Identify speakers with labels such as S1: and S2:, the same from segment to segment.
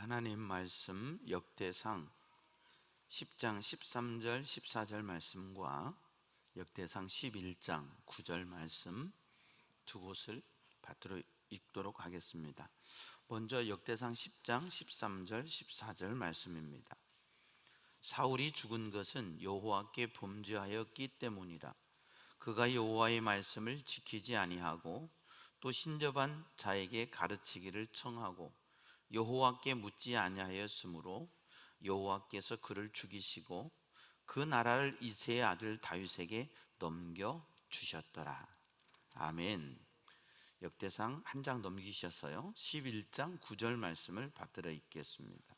S1: 하나님 말씀 역대상 10장 13절 14절 말씀과 역대상 11장 9절 말씀 두 곳을 받들어 읽도록 하겠습니다. 먼저 역대상 10장 13절 14절 말씀입니다. 사울이 죽은 것은 여호와께 범죄하였기 때문이라. 그가 여호와의 말씀을 지키지 아니하고 또 신접한 자에게 가르치기를 청하고 여호와께 묻지 아니하였으므로 여호와께서 그를 죽이시고 그 나라를 이새의 아들 다윗에게 넘겨 주셨더라. 아멘. 역대상 한 장 넘기셔서요 11장 9절 말씀을 받들어 읽겠습니다.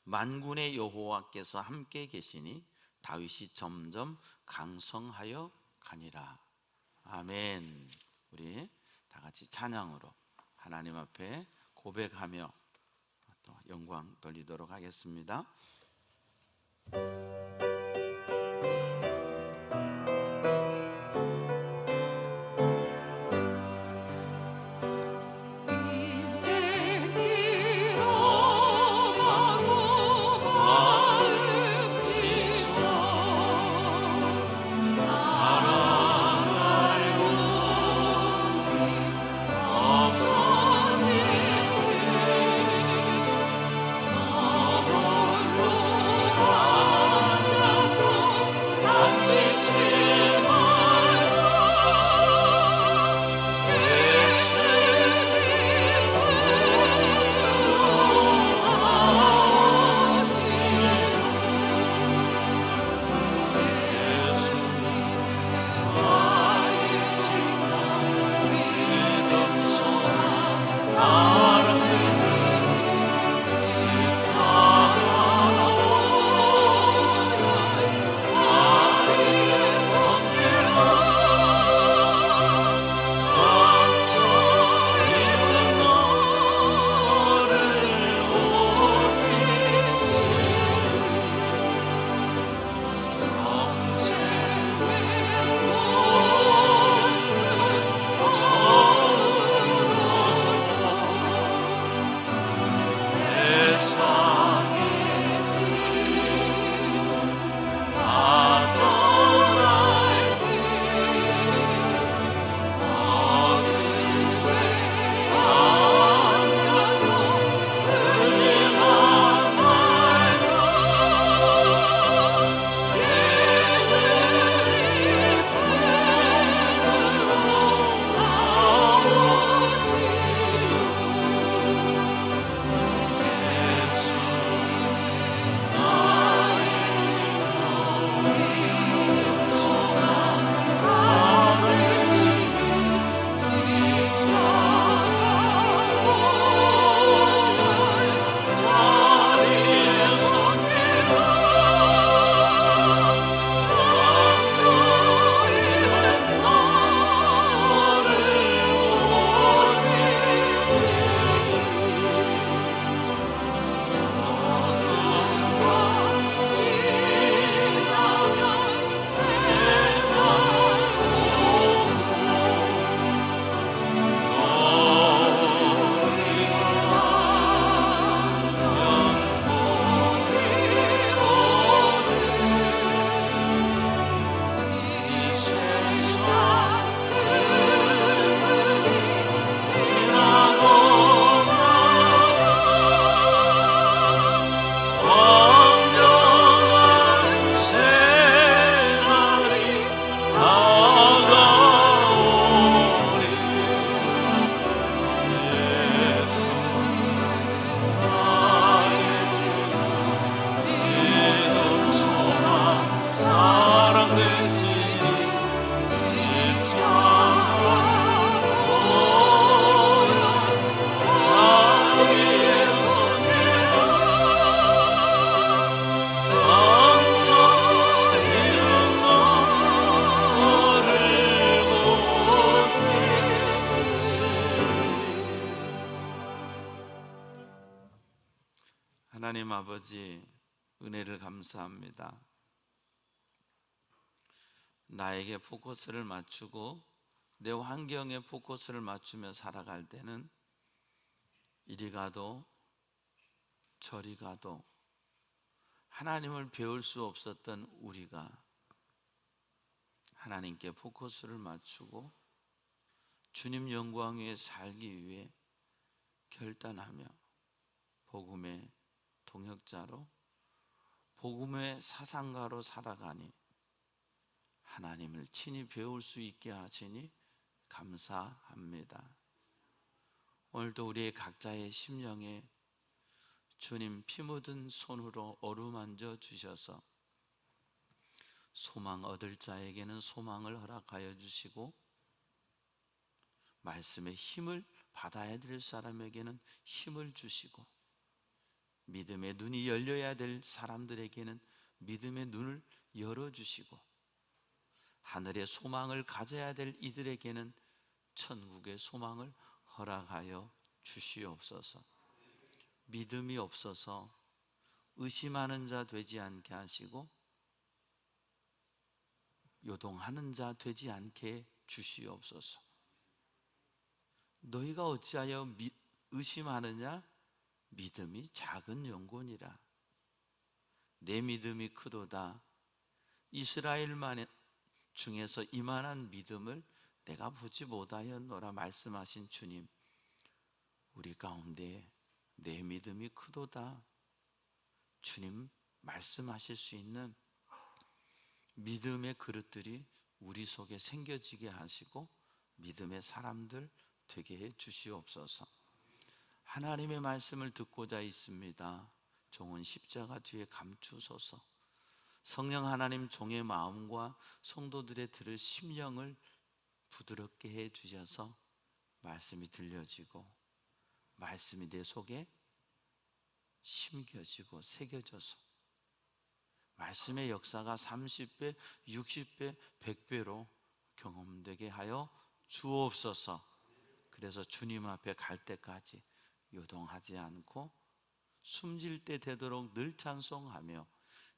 S1: 만군의 여호와께서 함께 계시니 다윗이 점점 강성하여 가니라. 아멘. 우리 다 같이 찬양으로 하나님 앞에 고백하며 또 영광 돌리도록 하겠습니다. 하나님 아버지 은혜를 감사합니다. 나에게 포커스를 맞추고 내 환경에 포커스를 맞추며 살아갈 때는 이리 가도 저리 가도 하나님을 배울 수 없었던 우리가 하나님께 포커스를 맞추고 주님 영광 위에 살기 위해 결단하며 복음의 동역자로 복음의 사상가로 살아가니 하나님을 친히 배울 수 있게 하시니 감사합니다. 오늘도 우리의 각자의 심령에 주님 피 묻은 손으로 어루만져 주셔서 소망 얻을 자에게는 소망을 허락하여 주시고 말씀의 힘을 받아야 될 사람에게는 힘을 주시고 믿음의 눈이 열려야 될 사람들에게는 믿음의 눈을 열어주시고 하늘의 소망을 가져야 될 이들에게는 천국의 소망을 허락하여 주시옵소서. 믿음이 없어서 의심하는 자 되지 않게 하시고 요동하는 자 되지 않게 주시옵소서. 너희가 어찌하여 의심하느냐? 믿음이 작은 영혼이라. 내 믿음이 크도다. 이스라엘만 중에서 이만한 믿음을 내가 보지 못하였노라 말씀하신 주님, 우리 가운데 내 믿음이 크도다 주님 말씀하실 수 있는 믿음의 그릇들이 우리 속에 생겨지게 하시고 믿음의 사람들 되게 해 주시옵소서. 하나님의 말씀을 듣고자 있습니다. 종은 십자가 뒤에 감추소서. 성령 하나님, 종의 마음과 성도들의 들을 심령을 부드럽게 해 주셔서 말씀이 들려지고 말씀이 내 속에 심겨지고 새겨져서 말씀의 역사가 30배, 60배, 100배로 경험되게 하여 주옵소서. 그래서 주님 앞에 갈 때까지 요동하지 않고 숨질 때 되도록 늘 찬송하며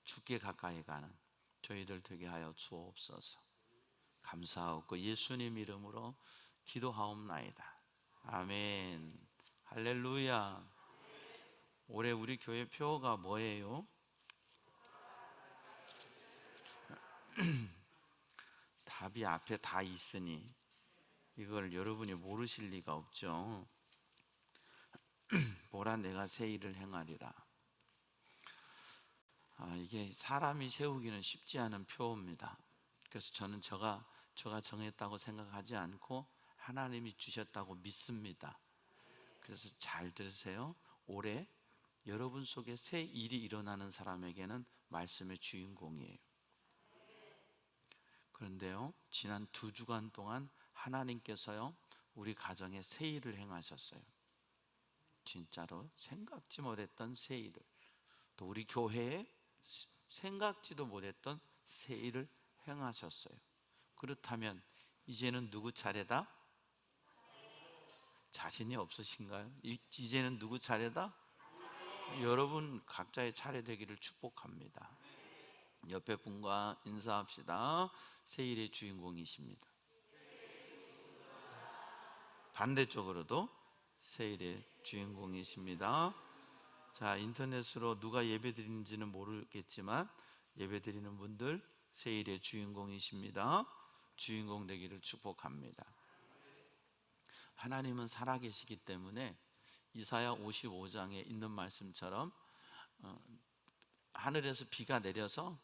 S1: 주께 가까이 가는 저희들 되게 하여 주옵소서. 감사하고 예수님 이름으로 기도하옵나이다. 아멘. 할렐루야. 올해 우리 교회 표어가 뭐예요? 답이 앞에 다 있으니 이걸 여러분이 모르실 리가 없죠. 보라, 내가 새 일을 행하리라. 이게 사람이 세우기는 쉽지 않은 표어입니다. 그래서 저는 저가 정했다고 생각하지 않고 하나님이 주셨다고 믿습니다. 그래서 잘 들으세요. 올해 여러분 속에 새 일이 일어나는 사람에게는 말씀의 주인공이에요. 그런데요, 지난 2주간 동안 하나님께서요 우리 가정에 새 일을 행하셨어요. 진짜로 생각지 못했던 새 일을, 또 우리 교회에 생각지도 못했던 새 일을 행하셨어요. 그렇다면 이제는 누구 차례다? 자신이 없으신가요? 이제는 누구 차례다? 여러분 각자의 차례 되기를 축복합니다. 옆에 분과 인사합시다. 새 일의 주인공이십니다. 반대쪽으로도 새 일의 주인공이십니다. 자, 인터넷으로 누가 예배 드리는지는 모르겠지만 예배 드리는 분들 새 일의 주인공이십니다. 주인공 되기를 축복합니다. 하나님은 살아계시기 때문에 이사야 55장에 있는 말씀처럼 하늘에서 비가 내려서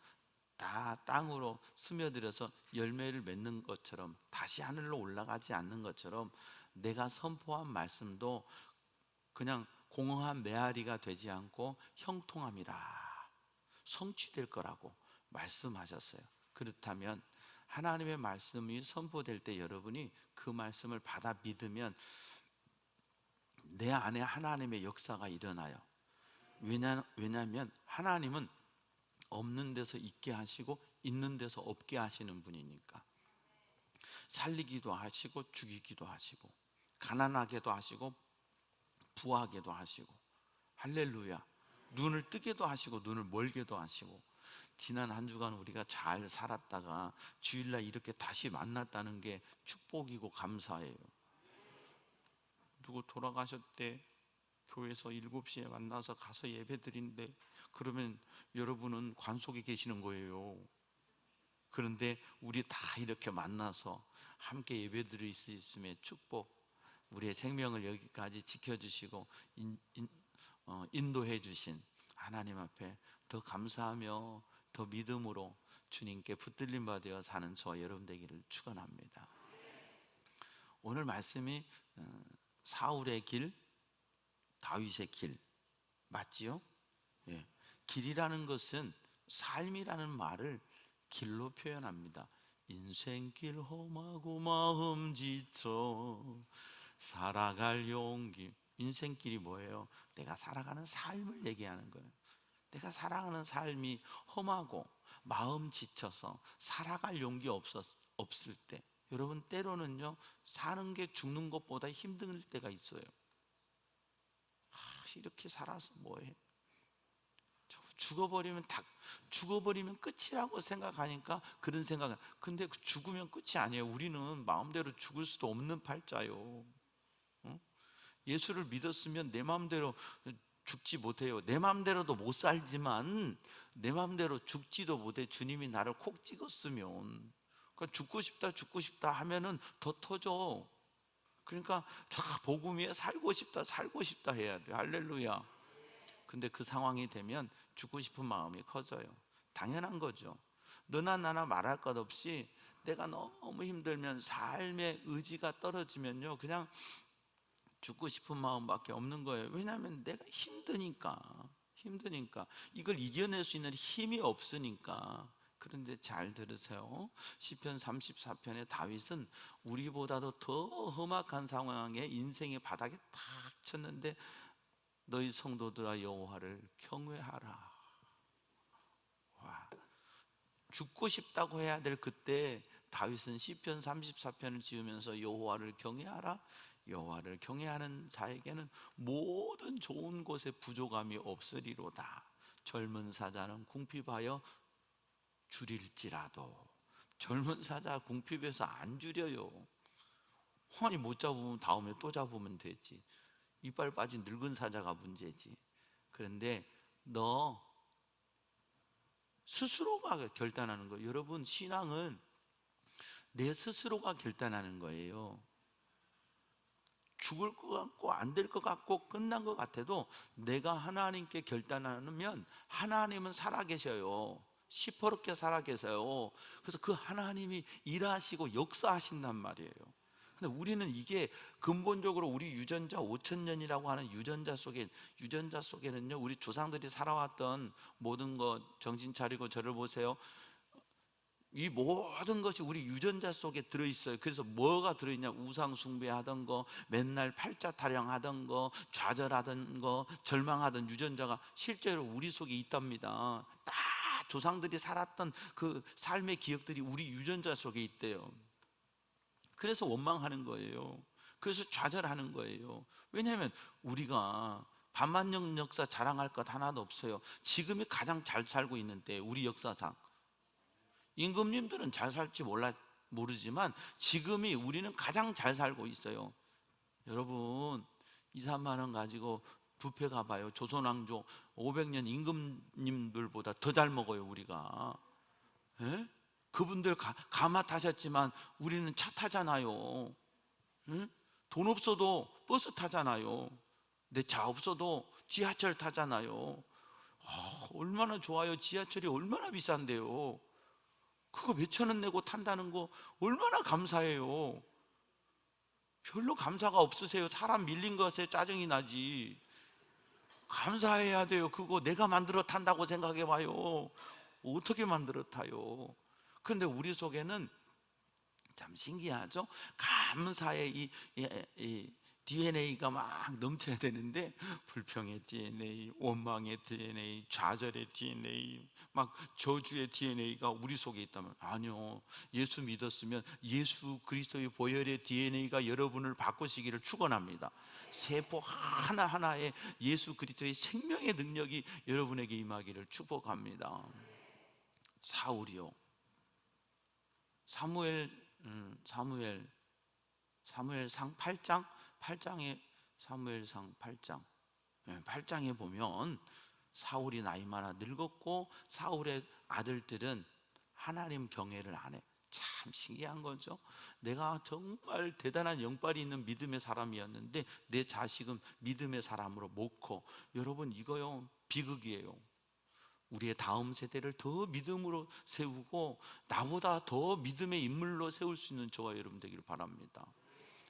S1: 다 땅으로 스며들어서 열매를 맺는 것처럼, 다시 하늘로 올라가지 않는 것처럼 내가 선포한 말씀도 그냥 공허한 메아리가 되지 않고 형통함이라 성취될 거라고 말씀하셨어요. 그렇다면 하나님의 말씀이 선포될 때 여러분이 그 말씀을 받아 믿으면 내 안에 하나님의 역사가 일어나요. 왜냐하면 하나님은 없는 데서 있게 하시고 있는 데서 없게 하시는 분이니까. 살리기도 하시고 죽이기도 하시고 가난하게도 하시고 부하게도 하시고, 할렐루야. 눈을 뜨게도 하시고 눈을 멀게도 하시고. 지난 한 주간 우리가 잘 살았다가 주일날 이렇게 다시 만났다는 게 축복이고 감사해요. 누구 돌아가셨대? 교회에서 7시에 만나서 가서 예배 드린대. 그러면 여러분은 관 속에 계시는 거예요. 그런데 우리 다 이렇게 만나서 함께 예배 드릴 수 있음의 축복, 우리의 생명을 여기까지 지켜주시고 인도해 주신 하나님 앞에 더 감사하며 더 믿음으로 주님께 붙들림 받아 사는 저와 여러분 되기를 축원합니다. 오늘 말씀이 사울의 길, 다윗의 길 맞지요? 예. 길이라는 것은 삶이라는 말을 길로 표현합니다. 인생길 험하고 마음 지쳐 살아갈 용기. 인생길이 뭐예요? 내가 살아가는 삶을 얘기하는 거예요. 내가 살아가는 삶이 험하고 마음 지쳐서 살아갈 용기 없을 때, 여러분 때로는요 사는 게 죽는 것보다 힘들 때가 있어요. 이렇게 살아서 뭐해? 죽어버리면 끝이라고 생각하니까 그런 생각은. 근데 죽으면 끝이 아니에요. 우리는 마음대로 죽을 수도 없는 팔자요. 예수를 믿었으면 내 마음대로 죽지 못해요. 내 마음대로도 못 살지만 내 마음대로 죽지도 못해. 주님이 나를 콕 찍었으면. 그러니까 죽고 싶다 하면은 더 터져. 그러니까 복음 위에 살고 싶다 해야 돼. 할렐루야. 근데 그 상황이 되면 죽고 싶은 마음이 커져요. 당연한 거죠. 너나 나나 말할 것 없이 내가 너무 힘들면, 삶의 의지가 떨어지면요 그냥 죽고 싶은 마음밖에 없는 거예요. 왜냐하면 내가 힘드니까 이걸 이겨낼 수 있는 힘이 없으니까. 그런데 잘 들으세요. 시편 34편의 다윗은 우리보다도 더 험악한 상황에 인생의 바닥에 탁 쳤는데 너희 성도들아 여호와를 경외하라. 와, 죽고 싶다고 해야 될 그때 다윗은 시편 34편을 지으면서 여호와를 경외하라. 여호와를 경외하는 자에게는 모든 좋은 곳에 부족함이 없으리로다. 젊은 사자는 궁핍하여 줄일지라도. 젊은 사자 궁핍해서 안 줄여요. 아니 못 잡으면 다음에 또 잡으면 되지. 이빨 빠진 늙은 사자가 문제지. 그런데 너 스스로가 결단하는 거예요. 여러분, 신앙은 내 스스로가 결단하는 거예요. 죽을 것 같고 안 될 것 같고 끝난 것 같아도 내가 하나님께 결단하면 하나님은 살아계셔요. 시퍼렇게 살아계세요. 그래서 그 하나님이 일하시고 역사하신단 말이에요. 근데 우리는 이게 근본적으로 우리 유전자 5,000년이라고 하는 유전자 속에는요 우리 조상들이 살아왔던 모든 것, 정신 차리고 저를 보세요. 이 모든 것이 우리 유전자 속에 들어있어요. 그래서 뭐가 들어있냐? 우상 숭배하던 거, 맨날 팔자 타령하던 거, 좌절하던 거, 절망하던 유전자가 실제로 우리 속에 있답니다. 다 조상들이 살았던 그 삶의 기억들이 우리 유전자 속에 있대요. 그래서 원망하는 거예요. 그래서 좌절하는 거예요. 왜냐하면 우리가 반만년 역사 자랑할 것 하나도 없어요. 지금이 가장 잘 살고 있는 때, 우리 역사상. 임금님들은 잘 살지 모르지만 지금이 우리는 가장 잘 살고 있어요. 여러분 2, 3만 원 가지고 뷔페 가봐요. 조선왕조 500년 임금님들보다 더 잘 먹어요 우리가. 에? 그분들 가마 타셨지만 우리는 차 타잖아요. 에? 돈 없어도 버스 타잖아요. 내 차 없어도 지하철 타잖아요. 얼마나 좋아요. 지하철이 얼마나 비싼데요. 그거 몇천 원 내고 탄다는 거 얼마나 감사해요. 별로 감사가 없으세요. 사람 밀린 것에 짜증이 나지. 감사해야 돼요. 그거 내가 만들어 탄다고 생각해 봐요. 어떻게 만들어 타요? 그런데 우리 속에는 참 신기하죠. 감사의 이 DNA가 막 넘쳐야 되는데 불평의 DNA, 원망의 DNA, 좌절의 DNA, 막 저주의 DNA가 우리 속에 있다면, 아니요, 예수 믿었으면 예수 그리스도의 보혈의 DNA가 여러분을 바꾸시기를 축원합니다. 세포 하나하나에 예수 그리스도의 생명의 능력이 여러분에게 임하기를 축복합니다. 사울이요, 사무엘상 8장에 사무엘상 8장 8장에 보면 사울이 나이 많아 늙었고 사울의 아들들은 하나님 경외를 안 해. 참 신기한 거죠. 내가 정말 대단한 영빨이 있는 믿음의 사람이었는데 내 자식은 믿음의 사람으로 못 커. 여러분, 이거요 비극이에요. 우리의 다음 세대를 더 믿음으로 세우고 나보다 더 믿음의 인물로 세울 수 있는 저와 여러분 되기를 바랍니다.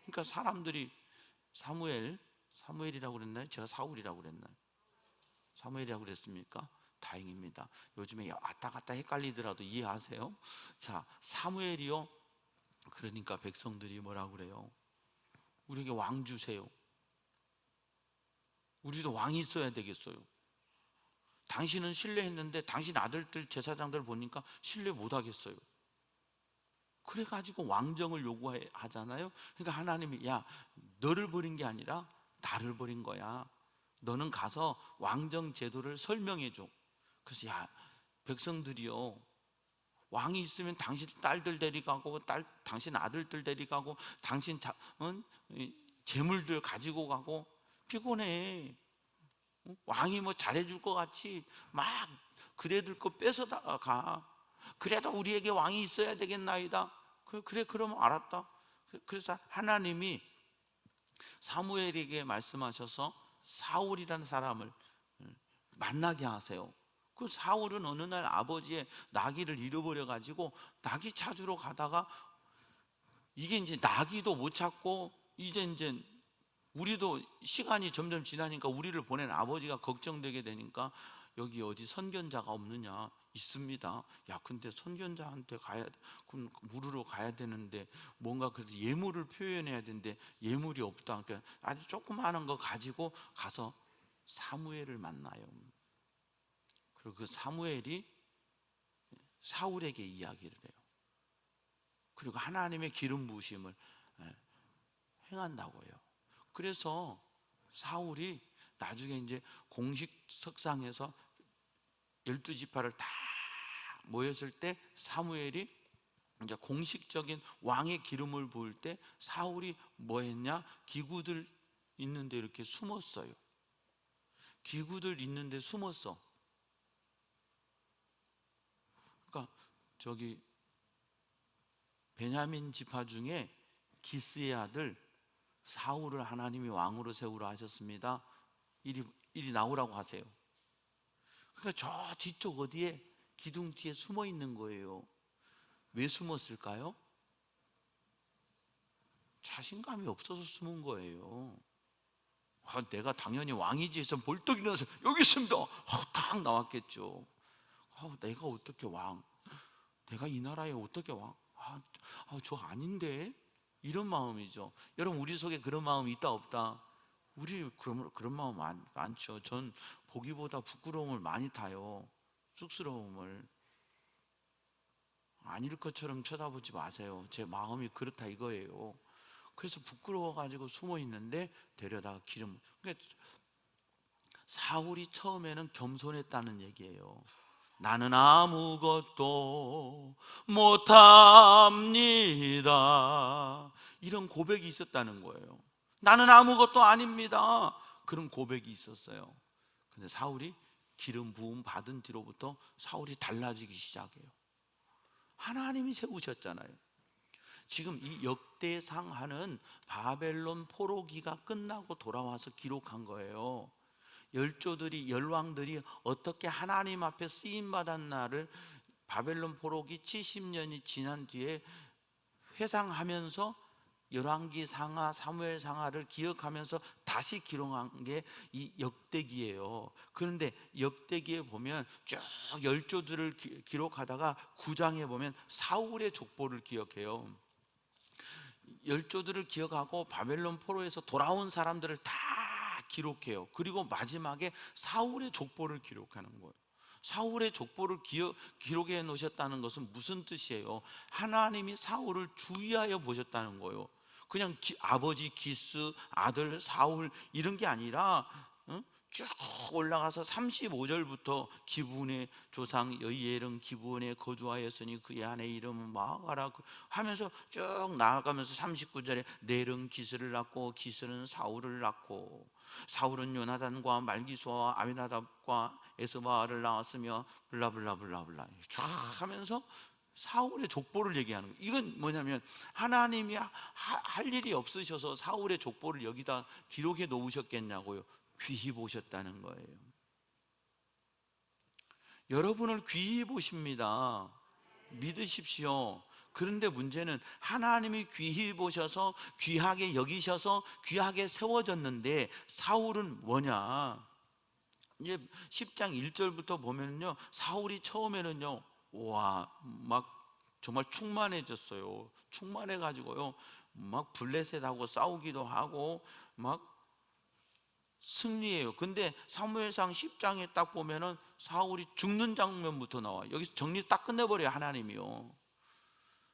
S1: 그러니까 사람들이 사무엘이라고 그랬나요? 제가 사울이라고 그랬나요? 사무엘이라고 그랬습니까? 다행입니다. 요즘에 왔다 갔다 헷갈리더라도 이해하세요? 자, 사무엘이요. 그러니까 백성들이 뭐라고 그래요? 우리에게 왕 주세요. 우리도 왕이 있어야 되겠어요. 당신은 신뢰했는데 당신 아들들 제사장들 보니까 신뢰 못 하겠어요. 그래가지고 왕정을 요구하잖아요. 그러니까 하나님이 야, 너를 버린 게 아니라 나를 버린 거야. 너는 가서 왕정 제도를 설명해 줘. 그래서 야, 백성들이요, 왕이 있으면 당신 딸들 데리가고 당신 아들들 데리가고 당신 재물들 가지고 가고 피곤해. 왕이 뭐 잘해줄 것 같이 막 그대들 거 뺏어다가 가. 그래도 우리에게 왕이 있어야 되겠나이다. 그래 그러면 알았다. 그래서 하나님이 사무엘에게 말씀하셔서 사울이라는 사람을 만나게 하세요. 그 사울은 어느 날 아버지의 나귀를 잃어버려 가지고 나귀 찾으러 가다가 이게 이제 나귀도 못 찾고 이제 우리도 시간이 점점 지나니까 우리를 보낸 아버지가 걱정되게 되니까 여기 어디 선견자가 없느냐? 있습니다. 야, 근데 선견자한테 그럼 물으러 가야 되는데 뭔가 그래도 예물을 표현해야 되는데 예물이 없다. 그러니까 아주 조그마한 거 가지고 가서 사무엘을 만나요. 그리고 그 사무엘이 사울에게 이야기를 해요. 그리고 하나님의 기름 부으심을 행한다고 해요. 그래서 사울이 나중에 이제 공식 석상에서 12지파를 다 모였을 때 사무엘이 이제 공식적인 왕의 기름을 부을 때 사울이 뭐 했냐? 기구들 있는데 이렇게 숨었어요. 기구들 있는데 숨었어. 그러니까 저기 베냐민 지파 중에 기스의 아들 사울을 하나님이 왕으로 세우라 하셨습니다. 이리 나오라고 하세요. 그러니까 저 뒤쪽 어디에 기둥 뒤에 숨어 있는 거예요. 왜 숨었을까요? 자신감이 없어서 숨은 거예요. 내가 당연히 왕이지 해서 벌떡 일어나서 여기 있습니다. 탁 나왔겠죠. 내가 어떻게 왕? 내가 이 나라에 어떻게 왕? 저 아닌데? 이런 마음이죠. 여러분, 우리 속에 그런 마음이 있다 없다? 우리 그런 마음 많죠. 전 보기보다 부끄러움을 많이 타요. 쑥스러움을. 아닐 것처럼 쳐다보지 마세요. 제 마음이 그렇다 이거예요. 그래서 부끄러워가지고 숨어 있는데 데려다가 그러니까 사울이 처음에는 겸손했다는 얘기예요. 나는 아무것도 못합니다. 이런 고백이 있었다는 거예요. 나는 아무것도 아닙니다. 그런 고백이 있었어요. 근데 사울이 기름 부음 받은 뒤로부터 사울이 달라지기 시작해요. 하나님이 세우셨잖아요. 지금 이 역대상하는 바벨론 포로기가 끝나고 돌아와서 기록한 거예요. 열왕들이 어떻게 하나님 앞에 쓰임받은 날을 바벨론 포로기 70년이 지난 뒤에 회상하면서 열왕기 상하, 사무엘 상하를 기억하면서 다시 기록한 게 이 역대기예요. 그런데 역대기에 보면 쭉 열조들을 기록하다가 9장에 보면 사울의 족보를 기억해요. 열조들을 기억하고 바벨론 포로에서 돌아온 사람들을 다 기록해요. 그리고 마지막에 사울의 족보를 기록하는 거예요. 사울의 족보를 기록해 놓으셨다는 것은 무슨 뜻이에요? 하나님이 사울을 주의하여 보셨다는 거예요. 그냥 아버지 기스, 아들 사울 이런 게 아니라 쭉 올라가서 35절부터 기브온의 조상 여이엘은 기브온에 거주하였으니 그의 아내 이름은 마아가라 하면서 쭉 나아가면서 39절에 넬은 기스를 낳고 기스는 사울을 낳고 사울은 요나단과 말기수와 아비나답과 에스바를 낳았으며 블라블라블라블라 쫙 하면서 사울의 족보를 얘기하는 거예요. 이건 뭐냐면 하나님이 할 일이 없으셔서 사울의 족보를 여기다 기록해 놓으셨겠냐고요. 귀히 보셨다는 거예요. 여러분을 귀히 보십니다. 믿으십시오. 그런데 문제는 하나님이 귀히 보셔서 귀하게 여기셔서 귀하게 세워졌는데 사울은 뭐냐? 이제 10장 1절부터 보면요, 사울이 처음에는요, 와, 막 정말 충만해졌어요. 충만해가지고요, 막 블레셋하고 싸우기도 하고 막 승리해요. 근데 사무엘상 10장에 딱 보면은 사울이 죽는 장면부터 나와요. 여기서 정리 딱 끝내버려요, 하나님이요.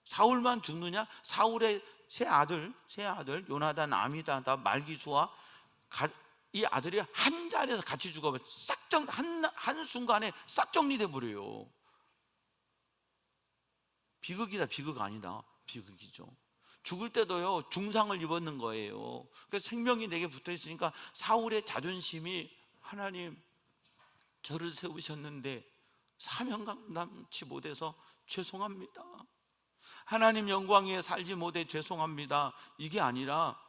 S1: 사울만 죽느냐? 사울의 세 아들 요나단, 아미다답, 말기수와 이 아들이 한 자리에서 같이 죽어버려. 한순간에 싹 정리돼 버려요. 비극이다. 비극 아니다. 비극이죠. 죽을 때도요, 중상을 입었는 거예요. 그래서 생명이 내게 붙어 있으니까 사울의 자존심이, 하나님 저를 세우셨는데 사명 감당치 못해서 죄송합니다. 하나님 영광 위에 살지 못해 죄송합니다. 이게 아니라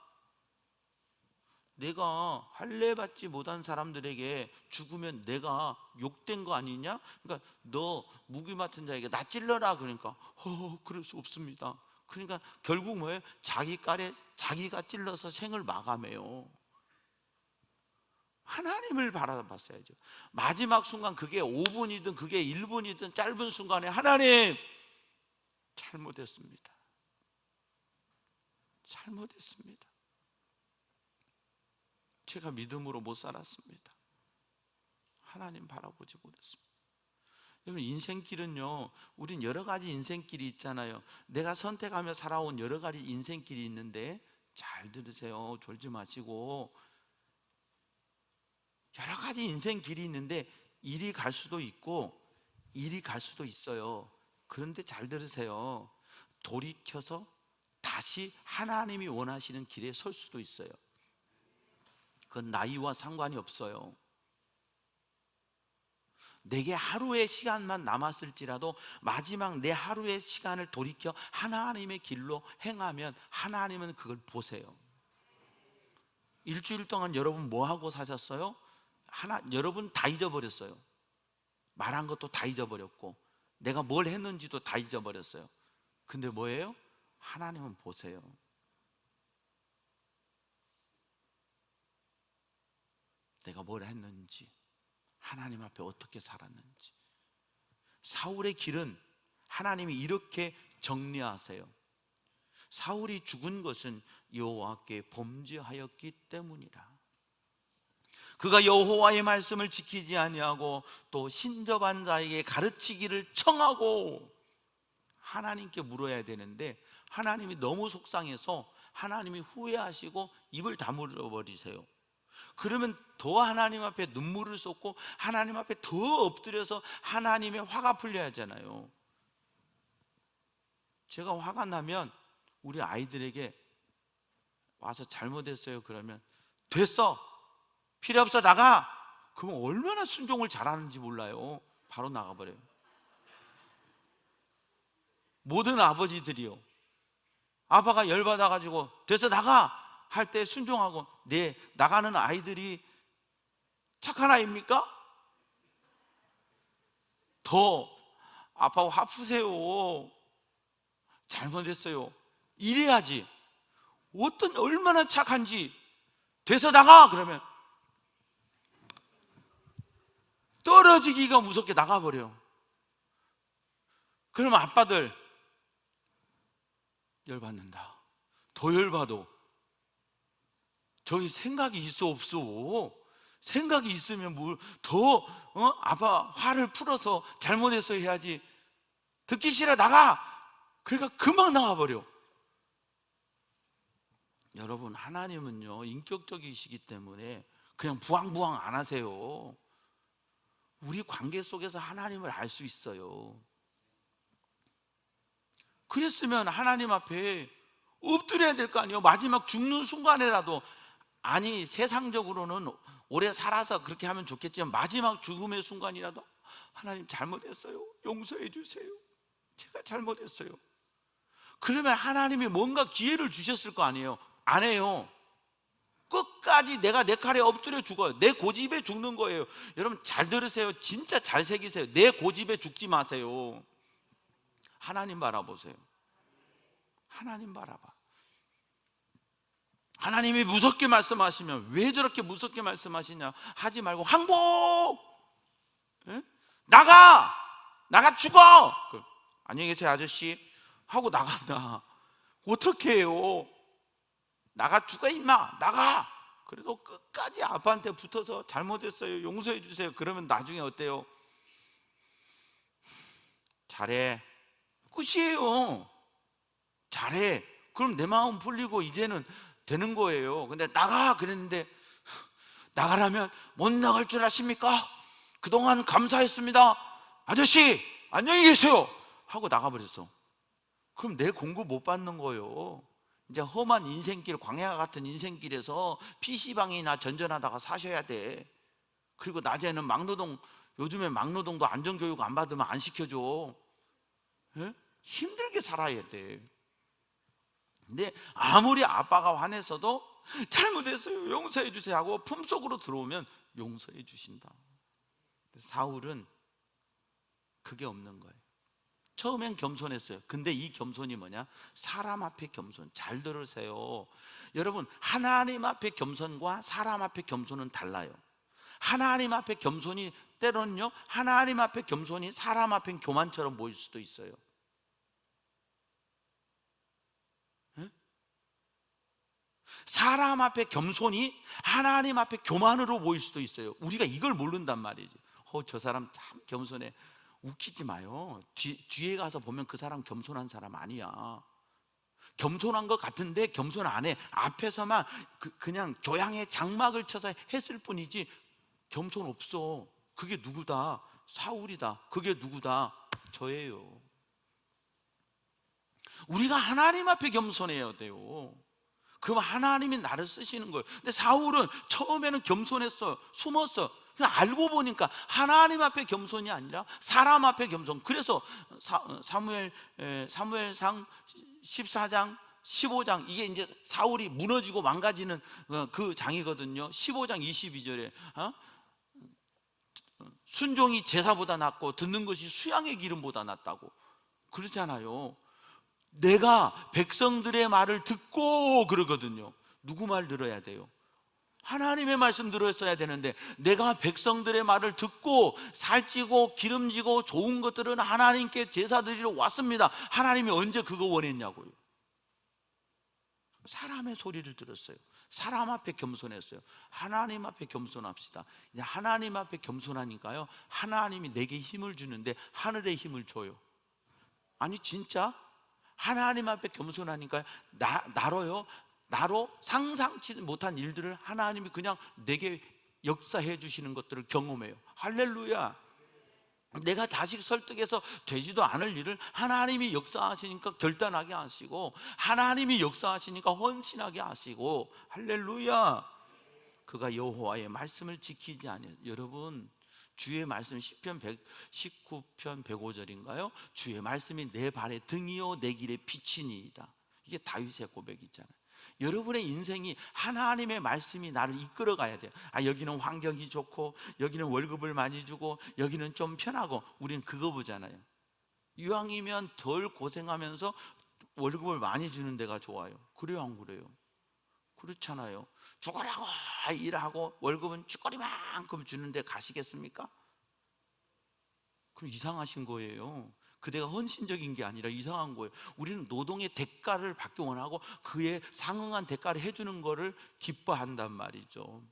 S1: 내가 할례 받지 못한 사람들에게 죽으면 내가 욕된 거 아니냐? 그러니까 너 무기 맡은 자에게 나 찔러라. 그러니까 그럴 수 없습니다. 그러니까 결국 뭐예요? 자기 깔에 자기가 찔러서 생을 마감해요. 하나님을 바라봤어야죠. 마지막 순간, 그게 5분이든 그게 1분이든 짧은 순간에 하나님 잘못했습니다. 잘못했습니다. 제가 믿음으로 못 살았습니다. 하나님 바라보지 못했습니다. 여러분, 인생길은요, 우린 여러 가지 인생길이 있잖아요. 내가 선택하며 살아온 여러 가지 인생길이 있는데, 잘 들으세요. 졸지 마시고. 여러 가지 인생길이 있는데 이리 갈 수도 있고 이리 갈 수도 있어요. 그런데 잘 들으세요. 돌이켜서 다시 하나님이 원하시는 길에 설 수도 있어요. 그건 나이와 상관이 없어요. 내게 하루의 시간만 남았을지라도 마지막 내 하루의 시간을 돌이켜 하나님의 길로 행하면 하나님은 그걸 보세요. 일주일 동안 여러분 뭐 하고 사셨어요? 여러분 다 잊어버렸어요. 말한 것도 다 잊어버렸고 내가 뭘 했는지도 다 잊어버렸어요. 근데 뭐예요? 하나님은 보세요. 내가 뭘 했는지, 하나님 앞에 어떻게 살았는지. 사울의 길은 하나님이 이렇게 정리하세요. 사울이 죽은 것은 여호와께 범죄하였기 때문이라. 그가 여호와의 말씀을 지키지 아니하고 또 신접한 자에게 가르치기를 청하고, 하나님께 물어야 되는데 하나님이 너무 속상해서 하나님이 후회하시고 입을 다물어 버리세요. 그러면 더 하나님 앞에 눈물을 쏟고 하나님 앞에 더 엎드려서 하나님의 화가 풀려야 하잖아요. 제가 화가 나면 우리 아이들에게 와서 잘못했어요 그러면, 됐어, 필요 없어, 나가. 그러면 얼마나 순종을 잘하는지 몰라요. 바로 나가버려요. 모든 아버지들이요, 아빠가 열받아가지고 됐어 나가 할 때 순종하고, 나가는 아이들이 착한 아이입니까? 더 아빠 화 푸세요, 잘못했어요, 이래야지. 얼마나 착한지. 돼서 나가 그러면 떨어지기가 무섭게 나가버려. 그러면 아빠들 열받는다. 더 열받아. 저기 생각이 있어 없어? 생각이 있으면 더 아빠 화를 풀어서 잘못했어 해야지. 듣기 싫어, 나가. 그러니까 금방 나가버려. 여러분, 하나님은요 인격적이시기 때문에 그냥 부항부항 안 하세요. 우리 관계 속에서 하나님을 알 수 있어요. 그랬으면 하나님 앞에 엎드려야 될 거 아니에요. 마지막 죽는 순간에라도 아니 세상적으로는 오래 살아서 그렇게 하면 좋겠지만 마지막 죽음의 순간이라도 하나님 잘못했어요, 용서해 주세요, 제가 잘못했어요. 그러면 하나님이 뭔가 기회를 주셨을 거 아니에요. 안 해요. 끝까지 내가 내 칼에 엎드려 죽어요. 내 고집에 죽는 거예요. 여러분 잘 들으세요. 진짜 잘 새기세요. 내 고집에 죽지 마세요. 하나님 바라보세요. 하나님 바라봐. 하나님이 무섭게 말씀하시면 왜 저렇게 무섭게 말씀하시냐 하지 말고 항복! 예? 나가! 죽어! 안녕히 계세요 아저씨 하고 나간다. 어떻게 해요? 나가 죽어 임마! 나가! 그래도 끝까지 아빠한테 붙어서 잘못했어요, 용서해 주세요. 그러면 나중에 어때요? 잘해. 끝이에요. 잘해. 그럼 내 마음 풀리고 이제는 되는 거예요. 근데 나가! 그랬는데 나가라면 못 나갈 줄 아십니까? 그동안 감사했습니다, 아저씨 안녕히 계세요 하고 나가버렸어. 그럼 내 공부 못 받는 거예요. 이제 험한 인생길, 광야 같은 인생길에서 PC방이나 전전하다가 사셔야 돼. 그리고 낮에는 막노동, 요즘에 막노동도 안전교육 안 받으면 안 시켜줘. 예? 힘들게 살아야 돼. 근데 아무리 아빠가 화냈어도 잘못했어요, 용서해 주세요 하고 품속으로 들어오면 용서해 주신다. 사울은 그게 없는 거예요. 처음엔 겸손했어요. 근데 이 겸손이 뭐냐? 사람 앞에 겸손. 잘 들으세요 여러분, 하나님 앞에 겸손과 사람 앞에 겸손은 달라요. 하나님 앞에 겸손이 때로는요, 하나님 앞에 겸손이 사람 앞엔 교만처럼 보일 수도 있어요. 네? 사람 앞에 겸손이 하나님 앞에 교만으로 보일 수도 있어요. 우리가 이걸 모른단 말이지. 저 사람 참 겸손해. 웃기지 마요. 뒤에 가서 보면 그 사람 겸손한 사람 아니야. 겸손한 것 같은데 겸손 안 해. 앞에서만 그냥 교양의 장막을 쳐서 했을 뿐이지 겸손 없어. 그게 누구다? 사울이다. 그게 누구다? 저예요. 우리가 하나님 앞에 겸손해야 돼요. 그럼 하나님이 나를 쓰시는 거예요. 근데 사울은 처음에는 겸손했어요. 숨었어요. 알고 보니까 하나님 앞에 겸손이 아니라 사람 앞에 겸손. 그래서 사무엘상 14장 15장, 이게 이제 사울이 무너지고 망가지는 그 장이거든요. 15장 22절에 순종이 제사보다 낫고 듣는 것이 수양의 기름보다 낫다고 그러잖아요. 내가 백성들의 말을 듣고 그러거든요. 누구 말 들어야 돼요? 하나님의 말씀 들었어야 되는데 내가 백성들의 말을 듣고 살찌고 기름지고 좋은 것들은 하나님께 제사 드리러 왔습니다. 하나님이 언제 그거 원했냐고요. 사람의 소리를 들었어요. 사람 앞에 겸손했어요. 하나님 앞에 겸손합시다. 이제 하나님 앞에 겸손하니까요, 하나님이 내게 힘을 주는데 하늘의 힘을 줘요. 아니 진짜 하나님 앞에 겸손하니까 나로 상상치 못한 일들을 하나님이 그냥 내게 역사해 주시는 것들을 경험해요. 할렐루야. 내가 자식 설득해서 되지도 않을 일을 하나님이 역사하시니까 결단하게 하시고, 하나님이 역사하시니까 헌신하게 하시고, 할렐루야. 그가 여호와의 말씀을 지키지 아니하여. 여러분, 주의 말씀 시편 119편 105절인가요? 주의 말씀이 내 발의 등이요 내 길의 빛이니이다. 이게 다윗의 고백이잖아요. 여러분의 인생이 하나님의 말씀이 나를 이끌어 가야 돼요. 여기는 환경이 좋고 여기는 월급을 많이 주고 여기는 좀 편하고, 우리는 그거 보잖아요. 이왕이면 덜 고생하면서 월급을 많이 주는 데가 좋아요. 그래요 안 그래요? 그렇잖아요. 죽으라고 일하고 월급은 쭈꾸리만큼 주는데 가시겠습니까? 그럼 이상하신 거예요. 그대가 헌신적인 게 아니라 이상한 거예요. 우리는 노동의 대가를 받기 원하고 그에 상응한 대가를 해주는 거를 기뻐한단 말이죠.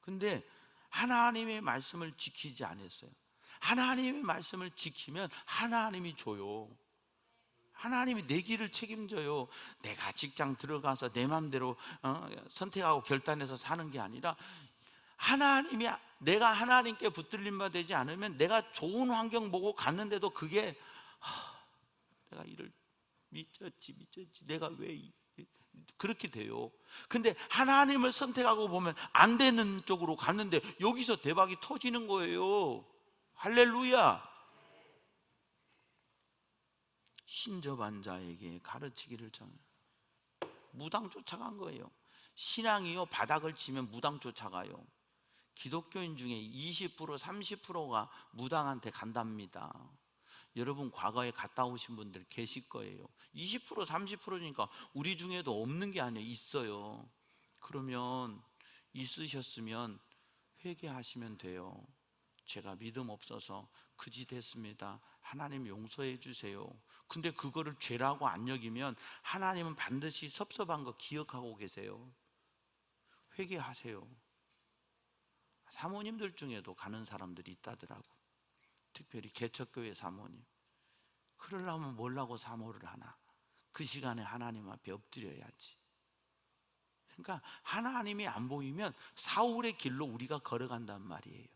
S1: 근데 하나님의 말씀을 지키지 않았어요. 하나님의 말씀을 지키면 하나님이 줘요. 하나님이 내 길을 책임져요. 내가 직장 들어가서 내 마음대로 선택하고 결단해서 사는 게 아니라, 하나님이, 내가 하나님께 붙들림 바 되지 않으면 내가 좋은 환경 보고 갔는데도 그게 내가 이를 미쳤지 내가 왜 그렇게 돼요. 근데 하나님을 선택하고 보면 안 되는 쪽으로 갔는데 여기서 대박이 터지는 거예요. 할렐루야. 신접한 자에게 가르치기를 전 무당 쫓아간 거예요. 신앙이요, 바닥을 치면 무당 쫓아가요. 기독교인 중에 20% 30%가 무당한테 간답니다. 여러분 과거에 갔다 오신 분들 계실 거예요. 20% 30%니까 우리 중에도 없는 게 아니에요. 있어요. 그러면 있으셨으면 회개하시면 돼요. 제가 믿음 없어서 그짓 했습니다. 하나님 용서해 주세요. 근데 그거를 죄라고 안 여기면 하나님은 반드시 섭섭한 거 기억하고 계세요. 회개하세요. 사모님들 중에도 가는 사람들이 있다더라고. 특별히 개척교회 사모님. 그러려면 뭘라고 사모를 하나? 그 시간에 하나님 앞에 엎드려야지. 그러니까 하나님이 안 보이면 사울의 길로 우리가 걸어간단 말이에요.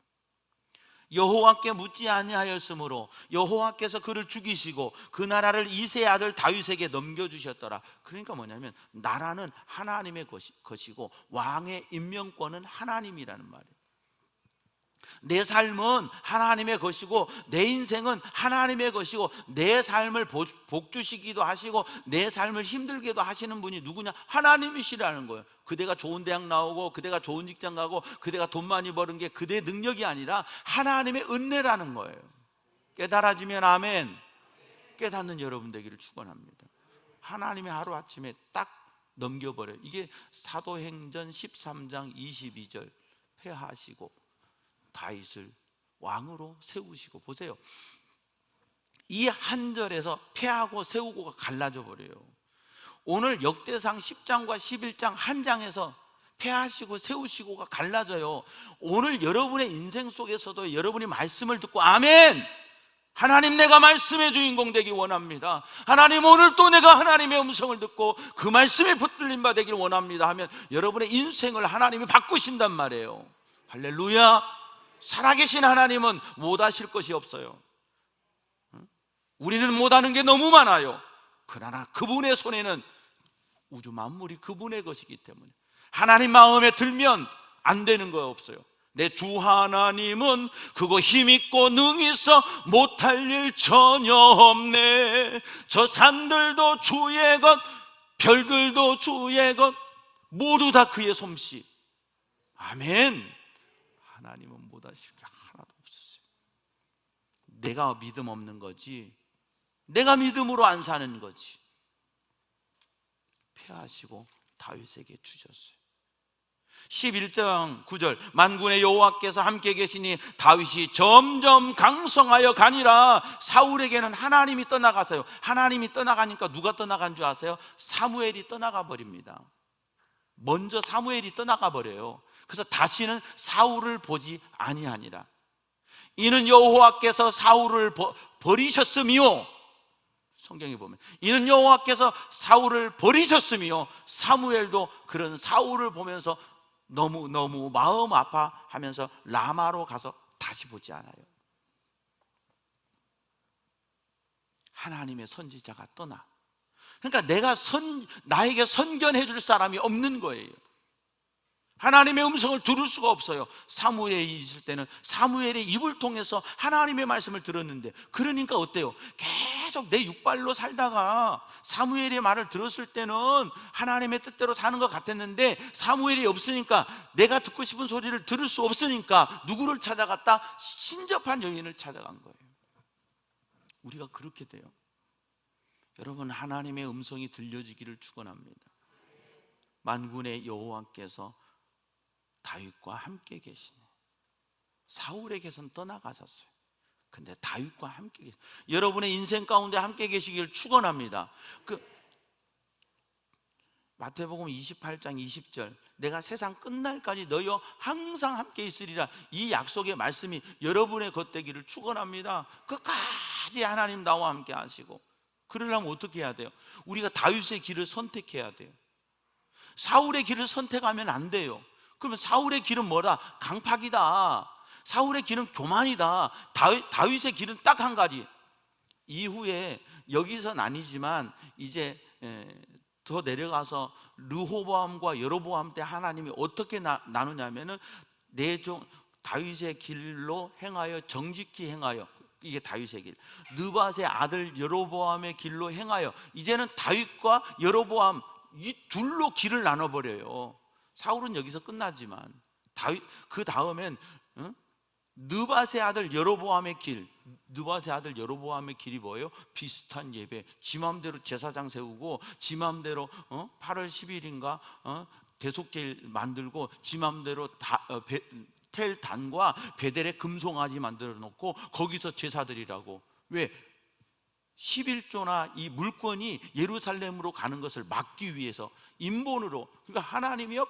S1: 여호와께 묻지 아니하였으므로 여호와께서 그를 죽이시고 그 나라를 이새의 아들 다윗에게 넘겨주셨더라. 그러니까 뭐냐면 나라는 하나님의 것이고 왕의 임명권은 하나님이라는 말이에요. 내 삶은 하나님의 것이고 내 인생은 하나님의 것이고 내 삶을 복주시기도 하시고 내 삶을 힘들게도 하시는 분이 누구냐? 하나님이시라는 거예요. 그대가 좋은 대학 나오고 그대가 좋은 직장 가고 그대가 돈 많이 버는 게 그대의 능력이 아니라 하나님의 은혜라는 거예요. 깨달아지면 아멘. 깨닫는 여러분 되기를 축원합니다. 하나님의 하루아침에 딱 넘겨버려요. 이게 사도행전 13장 22절 폐하시고 다윗을 왕으로 세우시고, 보세요. 이 한 절에서 폐하고 세우고가 갈라져 버려요. 오늘 역대상 10장과 11장 한 장에서 폐하시고 세우시고가 갈라져요. 오늘 여러분의 인생 속에서도 여러분이 말씀을 듣고 아멘! 하나님, 내가 말씀의 주인공 되기 원합니다. 하나님, 오늘 또 내가 하나님의 음성을 듣고 그 말씀에 붙들림 바 되기를 원합니다 하면 여러분의 인생을 하나님이 바꾸신단 말이에요. 할렐루야. 살아계신 하나님은 못하실 것이 없어요. 우리는 못하는 게 너무 많아요. 그러나 그분의 손에는 우주 만물이 그분의 것이기 때문에 하나님 마음에 들면 안 되는 거 없어요. 내 주 하나님은 그거 힘있고 능히 있어 못할 일 전혀 없네. 저 산들도 주의 것, 별들도 주의 것, 모두 다 그의 솜씨. 아멘. 하나님은 못하실 게 하나도 없었어요. 내가 믿음 없는 거지, 내가 믿음으로 안 사는 거지. 폐하시고 다윗에게 주셨어요. 11장 9절 만군의 여호와께서 함께 계시니 다윗이 점점 강성하여 가니라. 사울에게는 하나님이 떠나가서요. 하나님이 떠나가니까 누가 떠나간 줄 아세요? 사무엘이 떠나가 버립니다. 먼저 사무엘이 떠나가 버려요. 그래서 다시는 사울을 보지 아니하니라. 이는 여호와께서 사울을 버리셨음이요, 성경에 보면 이는 여호와께서 사울을 버리셨음이요. 사무엘도 그런 사울을 보면서 너무 마음 아파하면서 라마로 가서 다시 보지 않아요. 하나님의 선지자가 떠나. 그러니까 나에게 선견해 줄 사람이 없는 거예요. 하나님의 음성을 들을 수가 없어요. 사무엘이 있을 때는 사무엘의 입을 통해서 하나님의 말씀을 들었는데, 그러니까 어때요? 계속 내 육발로 살다가 사무엘의 말을 들었을 때는 하나님의 뜻대로 사는 것 같았는데 사무엘이 없으니까 내가 듣고 싶은 소리를 들을 수 없으니까 누구를 찾아갔다? 신접한 여인을 찾아간 거예요. 우리가 그렇게 돼요. 여러분, 하나님의 음성이 들려지기를 축원합니다. 만군의 여호와께서 다윗과 함께 계시네. 사울에게선 떠나가셨어요. 근데 다윗과 함께 계시네. 여러분의 인생 가운데 함께 계시기를 축원합니다. 마태복음 28장 20절 내가 세상 끝날까지 너희와 항상 함께 있으리라. 이 약속의 말씀이 여러분의 것 되기를 축원합니다. 끝까지 하나님 나와 함께 하시고. 그러려면 어떻게 해야 돼요? 우리가 다윗의 길을 선택해야 돼요. 사울의 길을 선택하면 안 돼요. 그러면 사울의 길은 뭐라? 강팍이다. 사울의 길은 교만이다. 다윗의 길은 딱 한 가지. 이후에 여기선 아니지만 이제 더 내려가서 르호보암과 여로보암 때 하나님이 어떻게 나누냐면은 내 종 다윗의 길로 행하여 정직히 행하여, 이게 다윗의 길. 느밧의 아들 여로보암의 길로 행하여. 이제는 다윗과 여로보암 이 둘로 길을 나눠버려요. 사울은 여기서 끝나지만 다윗 그 다음엔 느밧의 아들 여로보암의 길. 느밧의 아들 여로보암의 길이 뭐예요? 비슷한 예배. 지 맘대로 제사장 세우고 지 맘대로 8월 10일인가 대속제일 만들고 지 맘대로 텔 단과 베델의 금송아지 만들어 놓고 거기서 제사드리라고. 왜? 11조나 이 물권이 예루살렘으로 가는 것을 막기 위해서 인본으로. 그러니까 하나님이요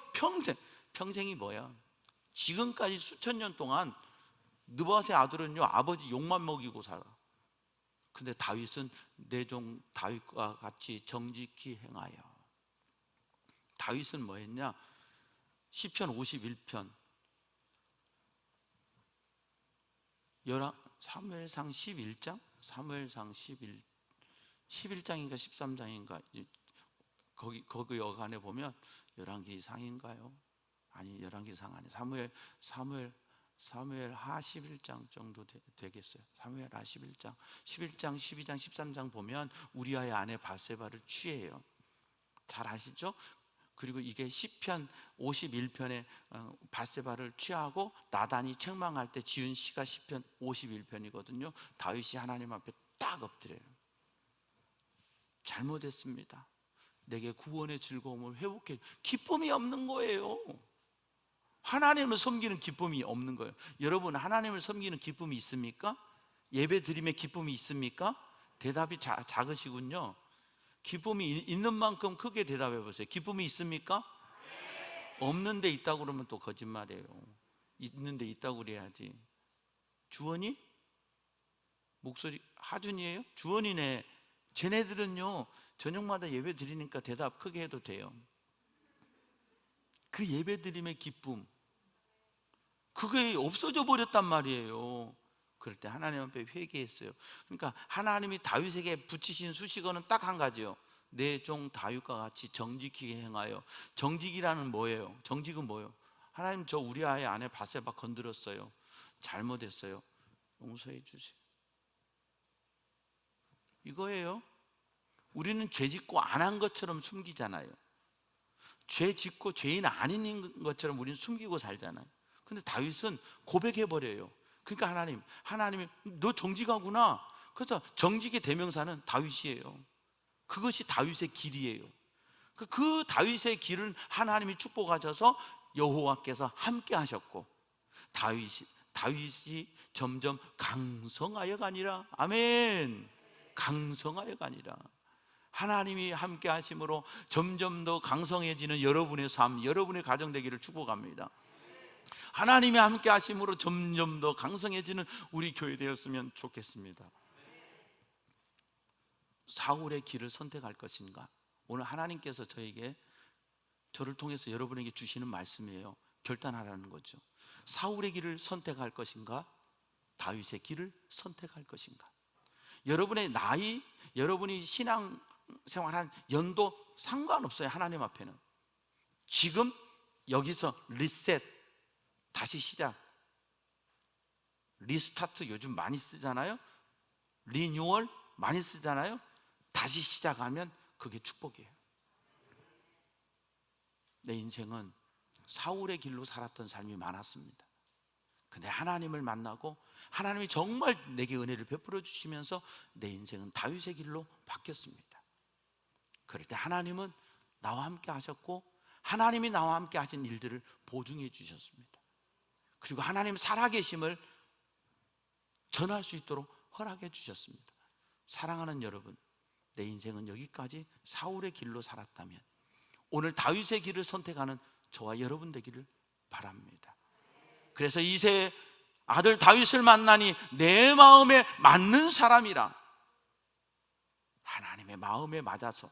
S1: 평생이 뭐야? 지금까지 수천 년 동안 느밧의 아들은요 아버지 욕만 먹이고 살아. 근데 다윗은 내 종 다윗과 같이 정직히 행하여. 다윗은 뭐 했냐? 시편 51편 사무엘상 11장? 사무엘상 11장인가 13장인가 거기 여간에 보면 열왕기상인가요? 아니 열왕기상 아니 사무엘 하 11장 정도 되겠어요. 사무엘 하 11장 11장 12장 13장 보면 우리아의 아내 밧세바를 취해요. 잘 아시죠? 그리고 이게 시편 51편에 밧세바를 취하고 나단이 책망할 때 지은 시가 시편 51편이거든요. 다윗이 하나님 앞에 딱 엎드려요. 잘못했습니다. 내게 구원의 즐거움을 회복해. 기쁨이 없는 거예요. 하나님을 섬기는 기쁨이 없는 거예요. 여러분 하나님을 섬기는 기쁨이 있습니까? 예배 드림의 기쁨이 있습니까? 대답이 작으시군요. 기쁨이 있는 만큼 크게 대답해 보세요. 기쁨이 있습니까? 네. 없는데 있다고 그러면 또 거짓말이에요. 있는데 있다고 그래야지. 주원이? 목소리 하준이에요? 주원이네. 쟤네들은요 저녁마다 예배 드리니까 대답 크게 해도 돼요. 그 예배 드림의 기쁨 그게 없어져 버렸단 말이에요. 그럴 때 하나님 앞에 회개했어요. 그러니까 하나님이 다윗에게 붙이신 수식어는 딱 한 가지요. 내 종 다윗과 같이 정직히 행하여. 정직이라는 뭐예요? 정직은 뭐예요? 하나님 저 우리 아이 아내 밧세바 건드렸어요. 잘못했어요. 용서해 주세요. 이거예요. 우리는 죄 짓고 안 한 것처럼 숨기잖아요. 죄 짓고 죄인 아닌 것처럼 우리는 숨기고 살잖아요. 근데 다윗은 고백해버려요. 그러니까 하나님이 너 정직하구나. 그래서 정직의 대명사는 다윗이에요. 그것이 다윗의 길이에요. 그 다윗의 길은 하나님이 축복하셔서 여호와께서 함께 하셨고 다윗이 점점 강성하여가 아니라 아멘 강성하여가 아니라 하나님이 함께 하심으로 점점 더 강성해지는 여러분의 삶, 여러분의 가정 되기를 축복합니다. 하나님이 함께 하심으로 점점 더 강성해지는 우리 교회 되었으면 좋겠습니다. 사울의 길을 선택할 것인가? 오늘 하나님께서 저를 통해서 여러분에게 주시는 말씀이에요. 결단하라는 거죠. 사울의 길을 선택할 것인가? 다윗의 길을 선택할 것인가? 여러분의 나이, 여러분이 신앙 생활한 연도 상관없어요. 하나님 앞에는. 지금 여기서 리셋, 다시 시작. 리스타트 요즘 많이 쓰잖아요. 리뉴얼 많이 쓰잖아요. 다시 시작하면 그게 축복이에요. 내 인생은 사울의 길로 살았던 삶이 많았습니다. 근데 하나님을 만나고 하나님이 정말 내게 은혜를 베풀어 주시면서 내 인생은 다윗의 길로 바뀌었습니다. 그럴 때 하나님은 나와 함께 하셨고 하나님이 나와 함께 하신 일들을 보증해 주셨습니다. 그리고 하나님 살아계심을 전할 수 있도록 허락해 주셨습니다. 사랑하는 여러분, 내 인생은 여기까지 사울의 길로 살았다면 오늘 다윗의 길을 선택하는 저와 여러분 되기를 바랍니다. 그래서 이새의 아들 다윗을 만나니 내 마음에 맞는 사람이라. 하나님의 마음에 맞아서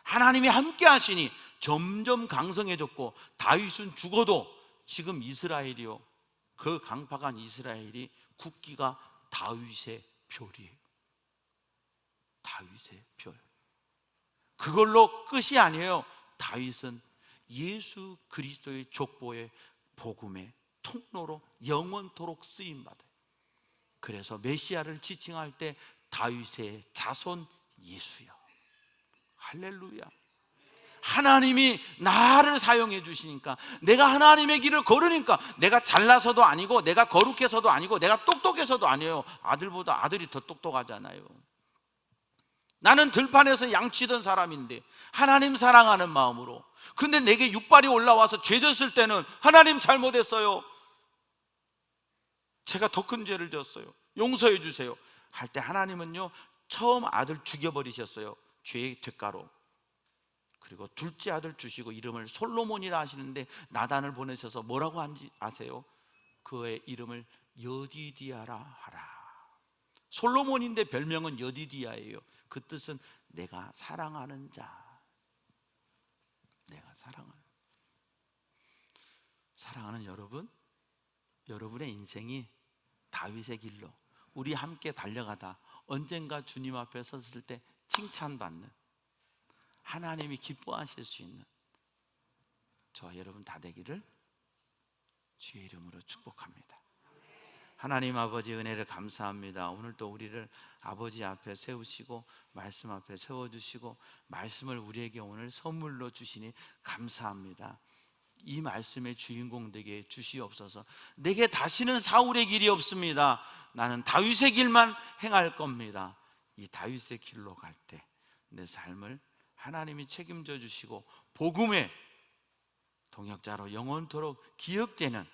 S1: 하나님이 함께 하시니 점점 강성해졌고 다윗은 죽어도 지금 이스라엘이요 그 강팍한 이스라엘이 국기가 다윗의 별이에요. 다윗의 별. 그걸로 끝이 아니에요. 다윗은 예수 그리스도의 족보의 복음의 통로로 영원토록 쓰임받아요. 그래서 메시아를 지칭할 때 다윗의 자손 예수여. 할렐루야. 하나님이 나를 사용해 주시니까, 내가 하나님의 길을 걸으니까, 내가 잘나서도 아니고 내가 거룩해서도 아니고 내가 똑똑해서도 아니에요. 아들보다 아들이 더 똑똑하잖아요. 나는 들판에서 양치던 사람인데 하나님 사랑하는 마음으로, 근데 내게 육발이 올라와서 죄졌을 때는 하나님 잘못했어요, 제가 더 큰 죄를 졌어요, 용서해 주세요 할 때 하나님은요 처음 아들 죽여버리셨어요, 죄의 대가로. 그리고 둘째 아들 주시고 이름을 솔로몬이라 하시는데 나단을 보내셔서 뭐라고 한지 아세요? 그의 이름을 여디디아라 하라. 솔로몬인데 별명은 여디디아예요. 그 뜻은 내가 사랑하는 자. 내가 사랑하는 여러분, 여러분의 인생이 다윗의 길로 우리 함께 달려가다 언젠가 주님 앞에 섰을 때 칭찬받는, 하나님이 기뻐하실 수 있는 저와 여러분 다 되기를 주의 이름으로 축복합니다. 하나님 아버지 은혜를 감사합니다. 오늘 또 우리를 아버지 앞에 세우시고 말씀 앞에 세워주시고 말씀을 우리에게 오늘 선물로 주시니 감사합니다. 이 말씀의 주인공 되게 주시옵소서. 내게 다시는 사울의 길이 없습니다. 나는 다윗의 길만 행할 겁니다. 이 다윗의 길로 갈 때 내 삶을 하나님이 책임져 주시고 복음의 동역자로 영원토록 기억되는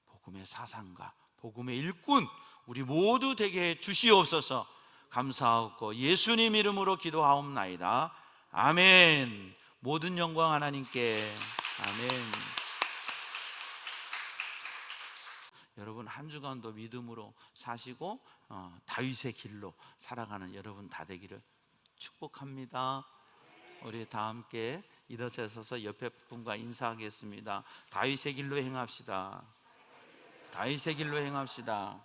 S1: 복음의 사상가, 복음의 일꾼 우리 모두 되게 주시옵소서. 감사하고 예수님 이름으로 기도하옵나이다. 아멘. 모든 영광 하나님께. 아멘. 여러분 한 주간도 믿음으로 사시고 다윗의 길로 살아가는 여러분 다 되기를 축복합니다. 우리 다 함께 일어서서 옆에 분과 인사하겠습니다. 다윗의 길로 행합시다. 다윗의 길로 행합시다.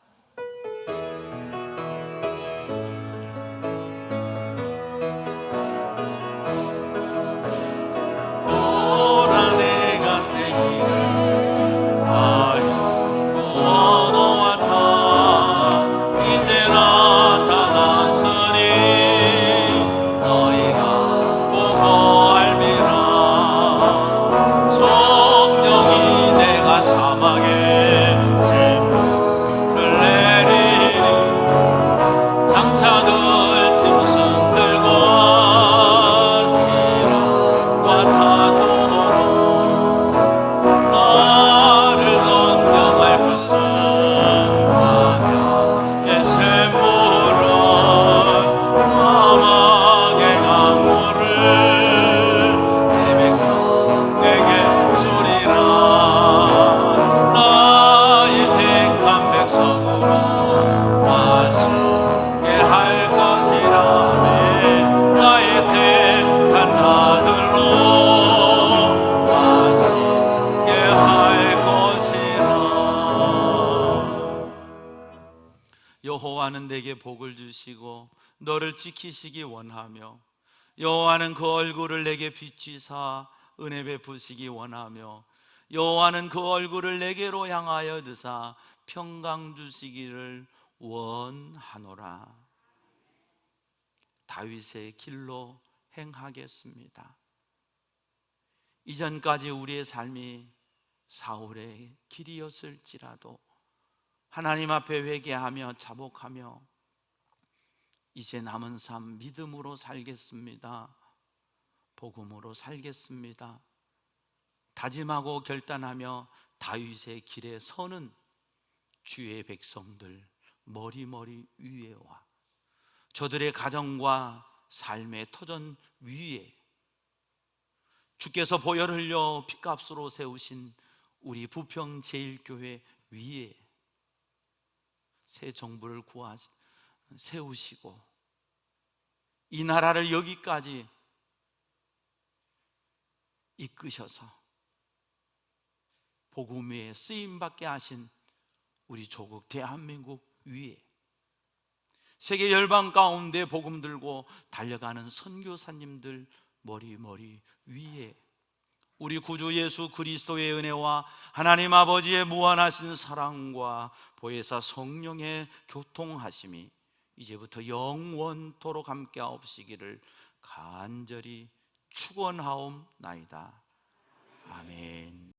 S1: 여호와는 내게 복을 주시고 너를 지키시기 원하며, 여호와는 그 얼굴을 내게 비추사 은혜 베푸시기 원하며, 여호와는 그 얼굴을 내게로 향하여 드사 평강 주시기를 원하노라. 다윗의 길로 행하겠습니다. 이전까지 우리의 삶이 사울의 길이었을지라도 하나님 앞에 회개하며 자복하며 이제 남은 삶 믿음으로 살겠습니다, 복음으로 살겠습니다 다짐하고 결단하며 다윗의 길에 서는 주의 백성들 머리머리 위에와 저들의 가정과 삶의 터전 위에 주께서 보혈 흘려 핏값으로 세우신 우리 부평 제일교회 위에 새 정부를 세우시고 이 나라를 여기까지 이끄셔서 복음 위에 쓰임받게 하신 우리 조국 대한민국 위에 세계 열방 가운데 복음 들고 달려가는 선교사님들 머리 위에 우리 구주 예수 그리스도의 은혜와 하나님 아버지의 무한하신 사랑과 보혜사 성령의 교통하심이 이제부터 영원토록 함께하옵시기를 간절히 축원하옵나이다. 아멘.